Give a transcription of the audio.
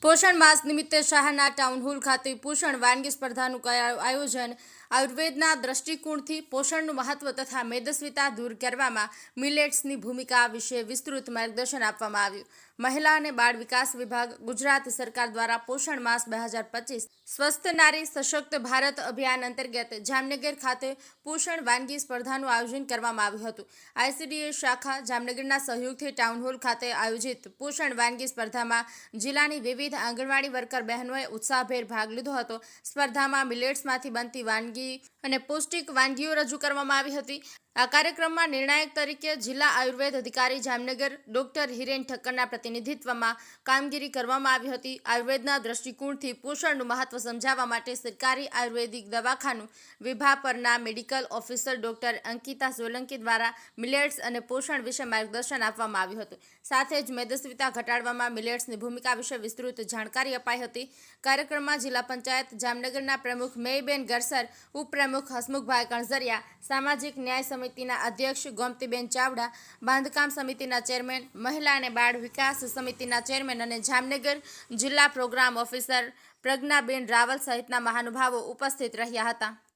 પોષણ માસ નિમિત્તે શહેરના ટાઉન હોલ ખાતે પોષણ વાનગી સ્પર્ધાનું આયોજન આયુર્વેદના દ્રષ્ટિકોણથી પોષણનું મહત્વ તથા મેદસ્વીતા દૂર કરવામાં મિલેટ્સની ભૂમિકા વિશે વિસ્તૃત માર્ગદર્શન આપવામાં આવ્યું. મહિલા અને બાળ વિકાસ વિભાગ, ગુજરાત સરકાર દ્વારા પોષણ માસ 2025 સ્વસ્થ નારી સશક્ત ભારત અભિયાન અંતર્ગત જામનગર ખાતે પોષણ વાનગી સ્પર્ધાનું આયોજન કરવામાં આવ્યું હતું. ICDS શાખા જામનગરના સહયોગથી ટાઉન હોલ ખાતે આયોજિત પોષણ વાનગી સ્પર્ધામાં જિલ્લાની વિવિધ આંગણવાડી વર્કર બહેનોએ ઉત્સાહભેર ભાગ લીધો હતો. સ્પર્ધામાં મિલેટ્સમાંથી બનતી વાનગી અને પૌષ્ટિક વાનગીઓ રજૂ કરવામાં આવી હતી. આ કાર્યક્રમમાં નિર્ણાયક તરીકે જિલ્લા આયુર્વેદ અધિકારી જામનગર ડોક્ટર હિરેન ઠક્કરના પ્રતિનિધિત્વમાં કામગીરી કરવામાં આવી હતી. આયુર્વેદના દ્રષ્ટિકોણથી પોષણનું મહત્વ સમજાવવા માટે સરકારી આયુર્વેદિક દવાખાનું વિભાપરના medical officer doctor Ankita Solanki દ્વારા મિલેટ્સ અને પોષણ વિશે માર્ગદર્શન આપવામાં આવ્યું હતું. સાથે જ મેદસ્વીતા ઘટાડવામાં મિલેટ્સની ભૂમિકા વિશે વિસ્તૃત જાણકારી અપાઈ હતી. કાર્યક્રમમાં જિલ્લા પંચાયત જામનગરના પ્રમુખ મેયબેન ગરસર, ઉપપ્રમુખ હસમુખભાઈ કણઝરિયા, સામાજિક ન્યાય સમિતિના અધ્યક્ષ ગોમતીબેન ચાવડા, બાંધકામ સમિતિના ચેરમેન, મહિલા અને બાળ વિકાસ સમિતિના ચેરમેન અને જામનગર જિલ્લા પ્રોગ્રામ ઓફિસર પ્રજ્ઞાબેન રાવલ સહિતના મહાનુભાવો ઉપસ્થિત રહ્યા હતા.